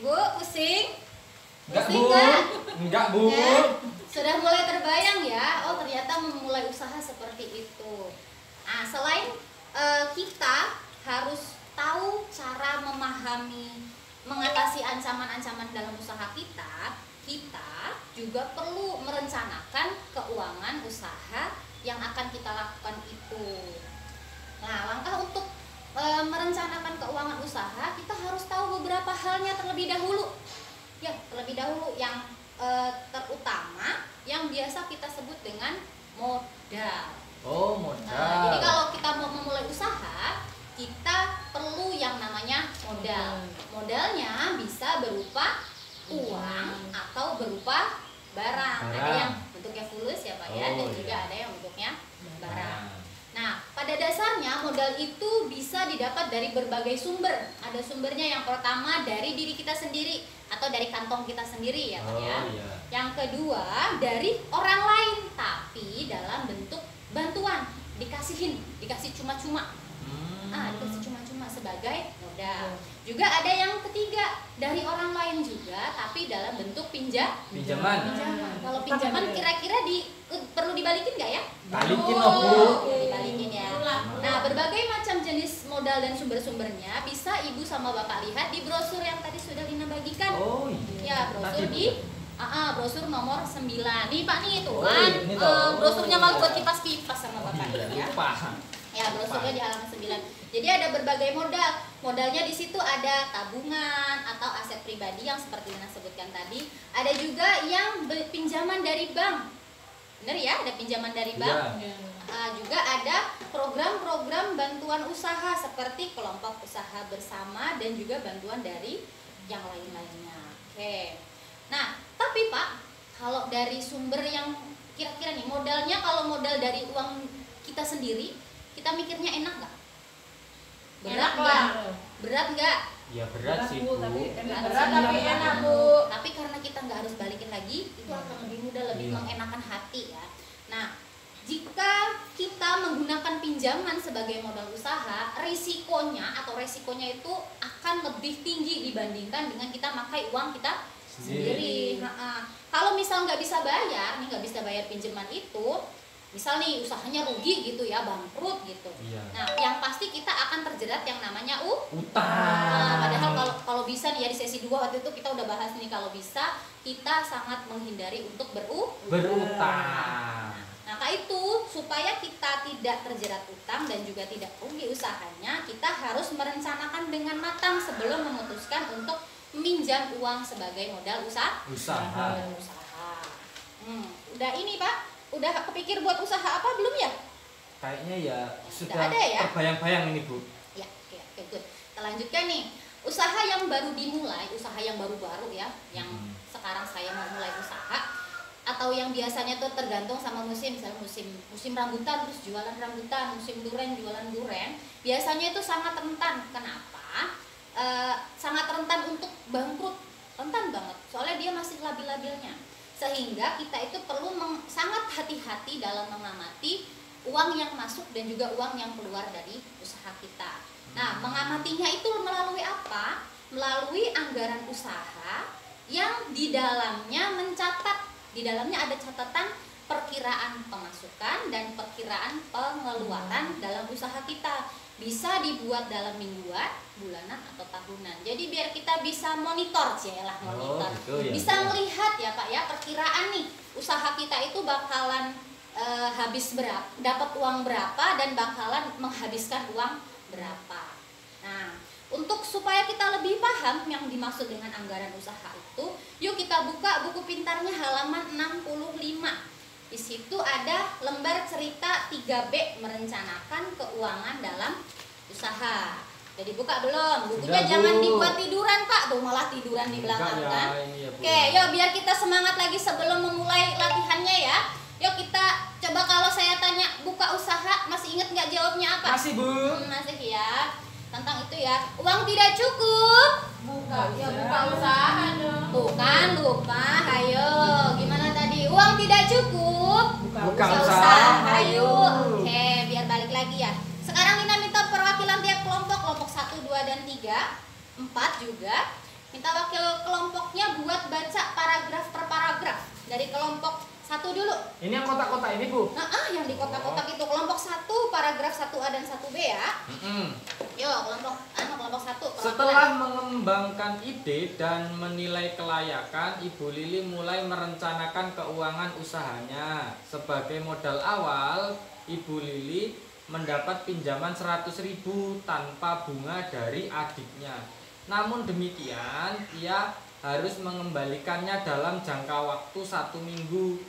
Ibu pusing? Enggak, Pusing Bu. nggak? Enggak, Bu. Ya, sudah mulai terbayang ya, oh ternyata memulai usaha seperti itu. Nah, selain kita harus tahu cara memahami, mengatasi ancaman-ancaman dalam usaha kita, kita juga perlu merencanakan keuangan usaha yang akan kita lakukan itu. Nah, langkah untuk merencanakan keuangan usaha, kita harus tahu beberapa halnya terlebih dahulu. Ya, terlebih dahulu yang terutama yang biasa kita sebut dengan modal. Oh, modal. Nah, jadi kalau kita mau memulai usaha, kita perlu yang namanya modal. Modalnya bisa berupa uang atau berupa barang. Ada yang bentuknya fulus ya Pak ya, dan juga ada yang bentuknya barang. Nah, pada dasarnya modal itu bisa didapat dari berbagai sumber. Ada sumbernya yang pertama dari diri kita sendiri atau dari kantong kita sendiri ya Pak ya. Iya. Yang kedua dari orang lain, tapi dalam bentuk bantuan, dikasih cuma-cuma. Dikasih cuma-cuma sebagai modal. Juga ada yang ketiga dari orang lain juga, tapi dalam bentuk Pinjaman. Kalau pinjaman kira-kira perlu dibalikin nggak ya? Balikin loh, Bu. Dibalikin ya. Nah, berbagai macam jenis modal dan sumber-sumbernya bisa Ibu sama Bapak lihat di brosur yang tadi sudah Lina bagikan. Oh Ya, iya. brosur Tadi, di brosur nomor 9. Nih Pak nih itu Oh, kan. ini toh. Brosurnya malu buat kipas-kipas sama Bapak Iya, ya. lupa. Ya, brosurnya di halaman 9. Jadi ada berbagai modal. Modalnya di situ ada tabungan atau aset pribadi yang seperti Lina sebutkan tadi. Ada juga yang pinjaman dari bank. Benar ya, ada pinjaman dari bank. Iya. Juga ada program-program bantuan usaha seperti kelompok usaha bersama dan juga bantuan dari yang lain-lainnya. Oke. Nah, tapi Pak, kalau dari sumber yang kira-kira nih modalnya, kalau modal dari uang kita sendiri, kita mikirnya enak nggak? Berat nggak? Berat nggak? Ya berat sih, Bu. Berat tapi enak, Bu. Tapi karena kita nggak harus balikin lagi, itu akan lebih mudah, lebih Iya. mengenakan hati ya. Nah, jika kita menggunakan pinjaman sebagai modal usaha, resikonya itu akan lebih tinggi dibandingkan dengan kita pakai uang kita sendiri. Kalau misal nggak bisa bayar pinjaman itu, misal nih usahanya rugi gitu ya, bangkrut gitu. Iya. Nah, yang pasti kita akan terjerat yang namanya Utang. padahal kalau bisa nih ya, di sesi 2 waktu itu kita udah bahas nih, kalau bisa kita sangat menghindari untuk berutang. Nah, itu supaya kita tidak terjerat utang dan juga tidak rugi usahanya, kita harus merencanakan dengan matang sebelum memutuskan untuk meminjam uang sebagai modal usaha. Udah ini Pak, udah kepikir buat usaha apa belum ya? Kayaknya ya sudah ada ya? terbayang-bayang ini, Bu. Ya, oke, good. Kita lanjutkan nih. Usaha yang baru dimulai, usaha yang baru-baru ya, yang sekarang saya mau mulai usaha, atau yang biasanya tuh tergantung sama musim, misalnya musim rambutan terus jualan rambutan, musim duren jualan duren, biasanya itu sangat rentan. Kenapa? Sangat rentan untuk bangkrut, rentan banget. Soalnya dia masih labil-labilnya. Sehingga kita itu perlu sangat hati-hati dalam mengamati uang yang masuk dan juga uang yang keluar dari usaha kita. Nah, mengamatinya itu melalui apa? Melalui anggaran usaha yang di dalamnya mencatat. Di dalamnya ada catatan perkiraan pemasukan dan perkiraan pengeluaran dalam usaha kita. Bisa dibuat dalam mingguan, bulanan, atau tahunan. Jadi biar kita bisa monitor, monitor. Gitu ya. Bisa melihat ya Pak ya, perkiraan nih usaha kita itu bakalan habis berapa, dapat uang berapa, dan bakalan menghabiskan uang berapa. Nah, untuk supaya kita lebih paham yang dimaksud dengan anggaran usaha itu, yuk kita buka buku pintarnya halaman 65. Di situ ada lembar cerita 3B, merencanakan keuangan dalam usaha. Jadi buka belum? Bukunya Sudah, Bu. jangan dibuat tiduran Pak, tuh malah tiduran di belakang Enggak ya, kan. ini ya, Bu. Oke, yuk biar kita semangat lagi sebelum memulai latihannya ya. Yuk kita coba, kalau saya tanya buka usaha, masih inget nggak jawabnya apa? Masih, Bu. Masih ya. Tentang itu ya. Uang tidak cukup. Buka usaha dong. Tuh kan lupa. Ayo, gimana tadi? Uang tidak cukup. Buka Usaha. usaha. Ayo. Oke, biar balik lagi ya. Sekarang Lina minta perwakilan tiap kelompok 1, 2, dan 3, 4 juga. Minta wakil kelompok 1 dulu. Ini yang kotak-kotak ini, Bu. Nah, yang di kotak-kotak itu kelompok 1 paragraf 1A dan 1B ya. Yuk, kelompok 1. Setelah mengembangkan ide dan menilai kelayakan, Ibu Lili mulai merencanakan keuangan usahanya. Sebagai modal awal, Ibu Lili mendapat pinjaman 100.000 tanpa bunga dari adiknya. Namun demikian, ia harus mengembalikannya dalam jangka waktu 1 minggu.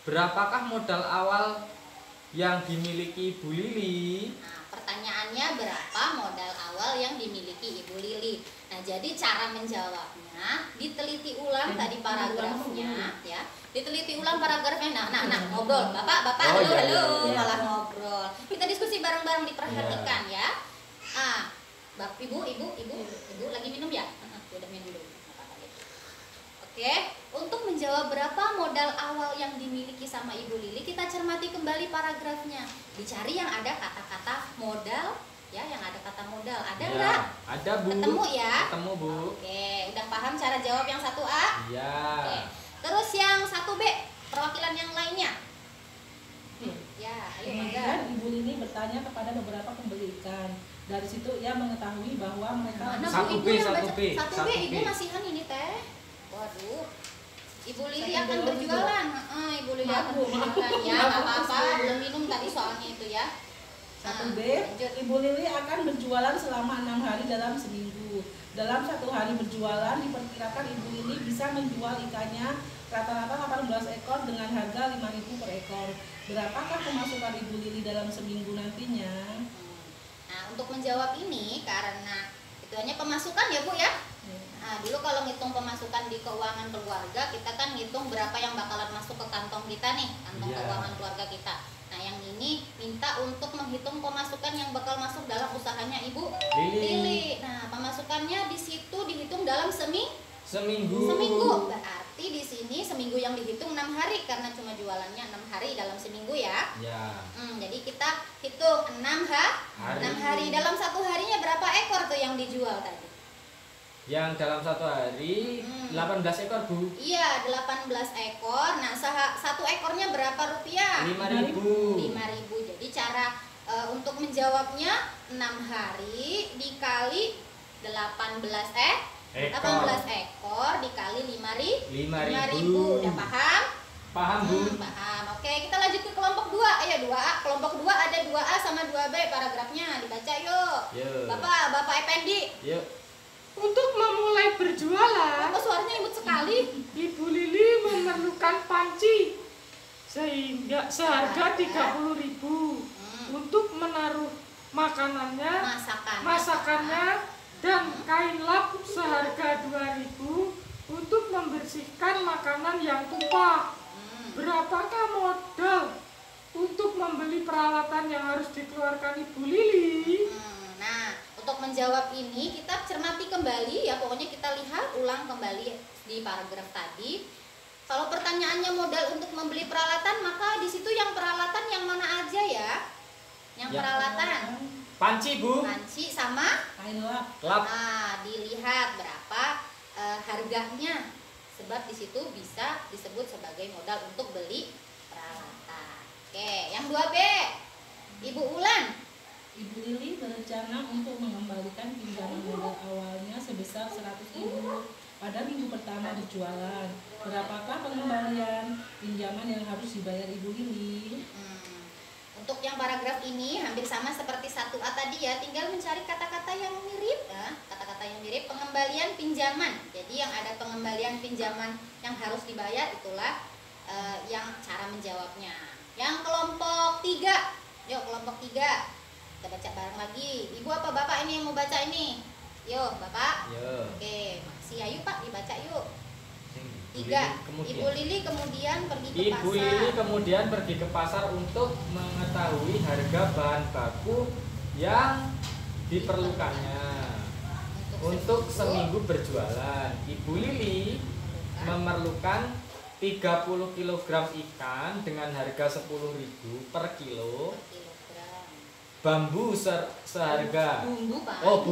Berapakah modal awal yang dimiliki Ibu Lili? Nah, pertanyaannya berapa modal awal yang dimiliki Ibu Lili? Nah, jadi cara menjawabnya diteliti ulang tadi paragrafnya ya. Diteliti ulang paragrafnya. Nah, ngobrol. Bapak, Oh, halo, iya. malah ngobrol. Kita diskusi bareng-bareng, diperhatikan ya. Ibu lagi minum ya? Udah minum dulu. Oke, untuk menjawab berapa modal awal yang dimiliki sama Ibu Lili, kita cermati kembali paragrafnya. Dicari yang ada kata-kata modal, ya, yang ada kata modal. Ada nggak? Ada, Bu. Ketemu ya? Ketemu, Bu. Oke, udah paham cara jawab yang 1A? Iya. Oke. Terus yang 1B, perwakilan yang lainnya. Ya, ayo mangga. Kemudian Ibu Lili bertanya kepada beberapa pembeli ikan. Dari situ ia mengetahui bahwa mereka Mana Bu, 1B, Ibu yang baca? 1B. 1B, Ibu masihan ini teh. Waduh. Ibu Lili Saya akan belum berjualan. Ibu Lili Maaf, akan Bu. berjualan ya, Maaf, nggak apa-apa. Bu. Belum minum tadi soalnya itu ya. 1B, Lanjut. Ibu Lili akan berjualan selama 6 hari dalam seminggu. Dalam 1 hari berjualan, diperkirakan Ibu Lili bisa menjual ikannya rata-rata 18 ekor dengan harga 5.000 per ekor. Berapakah pemasukan Ibu Lili dalam seminggu nantinya? Nah, untuk menjawab ini karena itu hanya pemasukan ya Bu ya. Nah, dulu kalau ngitung pemasukan di keuangan keluarga, kita kan ngitung berapa yang bakalan masuk ke kantong kita nih, kantong Iya. keuangan keluarga kita. Nah, yang ini minta untuk menghitung pemasukan yang bakal masuk dalam usahanya Ibu Lili. Nah, pemasukannya di situ dihitung dalam Seminggu. Berarti di sini seminggu yang dihitung 6 hari karena cuma jualannya 6 hari dalam seminggu ya. Ya. Jadi kita hitung 6 hari. Dalam 1 harinya berapa ekor tuh yang dijual tadi? Yang dalam 1 hari 18 ekor, Bu. Iya, 18 ekor. Nah, 1 ekornya berapa rupiah? 5.000. 5.000. Jadi cara untuk menjawabnya 6 hari dikali 18 ekor dikali 5.000. Udah paham? Paham, Bu? Paham. Oke, kita lanjut ke kelompok 2. Ayo 2A. Kelompok 2 ada 2A sama 2B paragrafnya. Dibaca yuk. Yuk. Bapak Effendi. Yuk. Untuk memulai berjualan, Kok suaranya imut sekali? Ibu Lili memerlukan panci sehingga seharga 30.000 untuk menaruh makanannya, masakannya, dan kain lap seharga 2.000 untuk membersihkan makanan yang tumpah. Berapakah modal untuk membeli peralatan yang harus dikeluarkan Ibu Lili? Nah, untuk menjawab ini kita cermati kembali ya, pokoknya kita lihat ulang kembali di paragraf tadi. Kalau pertanyaannya modal untuk membeli peralatan, maka di situ yang peralatan yang mana aja ya? Yang Ya. peralatan Panci, Bu. panci sama Kain lap. Lap. Nah, dilihat berapa harganya. Sebab di situ bisa disebut sebagai modal untuk beli peralatan. Oke, yang 2B. Ibu Ulan. Ibu Lili berencana untuk mengembalikan pinjaman modal awalnya sebesar 100.000 pada minggu pertama berjualan. Berapakah pengembalian pinjaman yang harus dibayar Ibu Lili? Untuk yang paragraf ini hampir sama seperti 1A tadi ya, tinggal mencari kata-kata yang mirip ya, kata-kata yang mirip pengembalian pinjaman. Jadi yang ada pengembalian pinjaman yang harus dibayar itulah yang cara menjawabnya. Yang kelompok 3. Yuk kelompok 3. Kita baca bareng lagi. Ibu apa Bapak ini yang mau baca ini? Yuk Bapak. Yo. Oke, makasih ya, yuk Pak dibaca yuk. Ibu 3. Lili Ibu Lili kemudian pergi ke Ibu pasar. Lili kemudian pergi ke pasar untuk mengetahui harga bahan baku yang diperlukannya untuk seminggu berjualan. Ibu Lili memerlukan 30 kg ikan dengan harga 10.000 per kilo. Bambu seharga Bumbu Pak. Oh,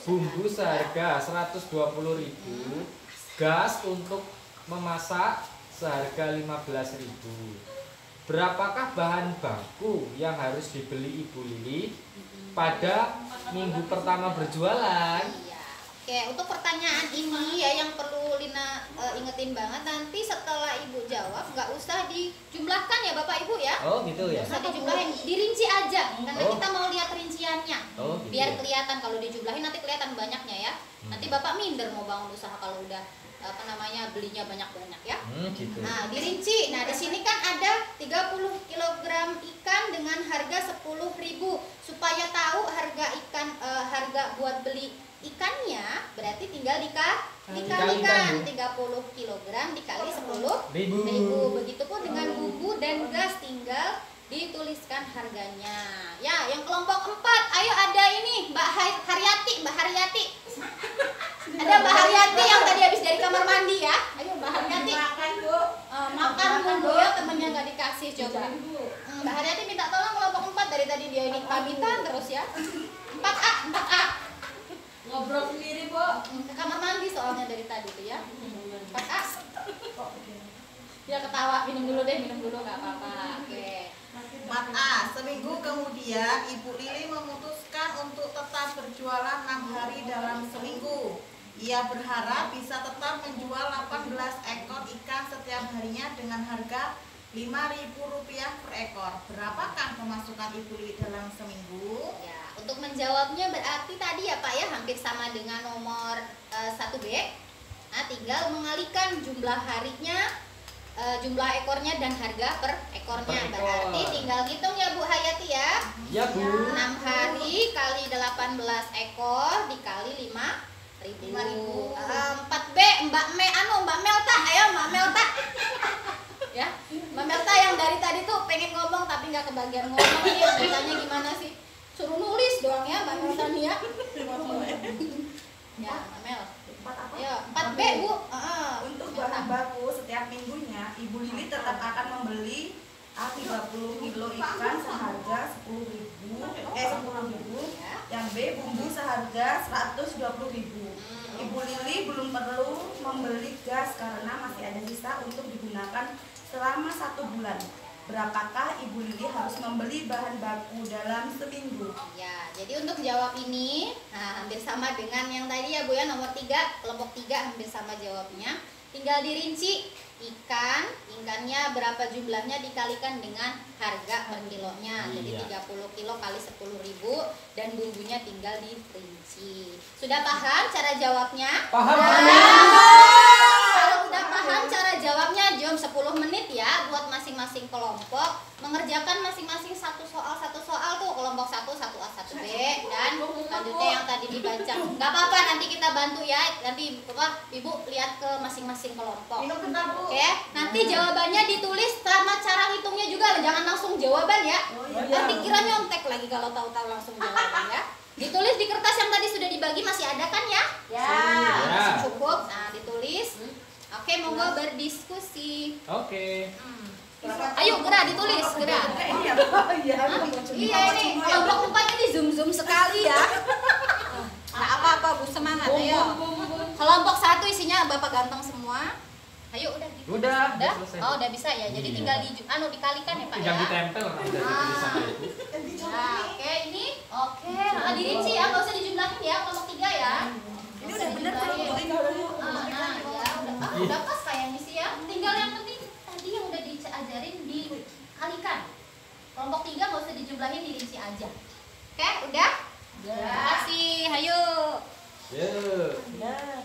bumbu seharga 120.000. Gas untuk memasak seharga 15.000. Berapakah bahan baku yang harus dibeli Ibu Lili pada minggu pertama berjualan? Iya. Oke, untuk pertanyaan ini ya yang perlu Lina ingetin banget, nanti setelah Ibu jawab nggak usah dijumlahkan ya Bapak Ibu ya. Oh gitu ya. Nggak usah dijumlahin, dirinci aja karena kita mau lihat rinciannya. Oh, gitu Biar ya. kelihatan, kalau dijumlahin nanti kelihatan banyaknya ya. Nanti Bapak minder mau bangun usaha kalau udah belinya banyak-banyak ya. Gitu. Nah, dirinci. Nah, di sini kan ada 30 kg ikan dengan harga 10.000. Supaya tahu harga ikan harga buat beli ikannya, berarti tinggal dikalikan 30 kg dikali 10.000. Begitupun dengan bumbu dan gas, tinggal dituliskan harganya. Ya, yang kelompok 4, ayo ada ini Mbak Haryati. Ada Mbak Haryati yang tadi habis dari kamar mandi ya. Ayo Mbak Haryati. Makan, Bu. Makan mulu ya, temennya nggak dikasih coba. Mbak Haryati minta tolong kelompok 4, dari tadi dia ini pamitan terus ya. 4A. Ngobrol sendiri, Bu. Ke kamar mandi soalnya dari tadi tuh ya. 4A. Dia ketawa, minum dulu nggak apa-apa. Oke. 4A, seminggu kemudian Ibu Lili memutuskan untuk tetap berjualan 6 hari dalam seminggu. Ia berharap bisa tetap menjual 18 ekor ikan setiap harinya dengan harga Rp5.000 per ekor. Berapakah pemasukan Ibu Lili dalam seminggu? Ya, untuk menjawabnya berarti tadi ya Pak ya, hampir sama dengan nomor 1B. Nah, tinggal mengalihkan jumlah harinya, jumlah ekornya dan harga per ekornya. Berarti tinggal hitung ya Bu Hayati ya. Ya Bu. 6 hari kali 18 ekor dikali 5.000. 4B Mbak Melta, ayo Mbak Melta. Ya, Mbak Melta yang dari tadi tuh pengen ngomong tapi nggak kebagian ngomong nih. Ceritanya gimana sih? Suruh nulis doang ya Mbak Melta nih ya. Ya, Mbak Mel. Ya, 4B Bu. Untuk bahan baku setiap minggunya Ibu Lili tetap akan membeli 30 kilo ikan seharga 10.000, yang B bumbu seharga 120.000. Ibu Lili belum perlu membeli gas karena masih ada sisa untuk digunakan selama 1 bulan. Berapakah Ibu Lili harus membeli bahan baku dalam seminggu? Ya, jadi untuk jawab ini, nah hampir sama dengan yang tadi ya Bu ya, nomor 3, kelompok 3 hampir sama jawabnya. Tinggal dirinci ikannya berapa jumlahnya dikalikan dengan harga per kilonya. Jadi 30 kilo kali 10.000 dan bumbunya tinggal dirinci. Sudah paham cara jawabnya? Paham. Kalau udah paham cara jawabnya, jom 10 menit ya buat masing-masing kelompok mengerjakan masing-masing satu soal tuh, kelompok 1, 1A, 1B dan lanjutnya yang tadi dibaca. Nggak apa-apa, nanti kita bantu ya. Nanti Ibu lihat ke masing-masing kelompok. Minum bentar Bu. Oke, nanti jawabannya ditulis sama cara hitungnya juga, jangan langsung jawaban ya. Nanti kira nyontek lagi kalau tahu-tahu langsung jawaban ya. Ditulis di kertas yang tadi sudah dibagi, masih ada kan ya? Ya. Masih cukup. Nah, ditulis. Oke, monggo berdiskusi. Oke. Ayo gerak ditulis, gerak. Iya ini kelompok 4 ini zoom sekali ya. Nggak apa-apa Bu, semangat ayo. Kelompok 1 isinya Bapak ganteng semua. Ayo udah gitu. Udah selesai. Oh, udah bisa ya. Jadi Iya. tinggal dikalikan ya Pak Tinggal ya. ditempel kan udah ditulisan Ibu. Nah, oke ini. Oke, dirinci ya, nggak usah dijumlahin ya, kelompok 3 ya. Ini udah bener kalau Dijumlahin. Ibu. Ya udah pas kayaknya sih ya. Tinggal yang penting tadi yang udah diajarin dikalikan. Kelompok 3 nggak usah dijumlahin, dirinci aja. Oke, udah? Terima kasih. Ayo. Yuk. Ya.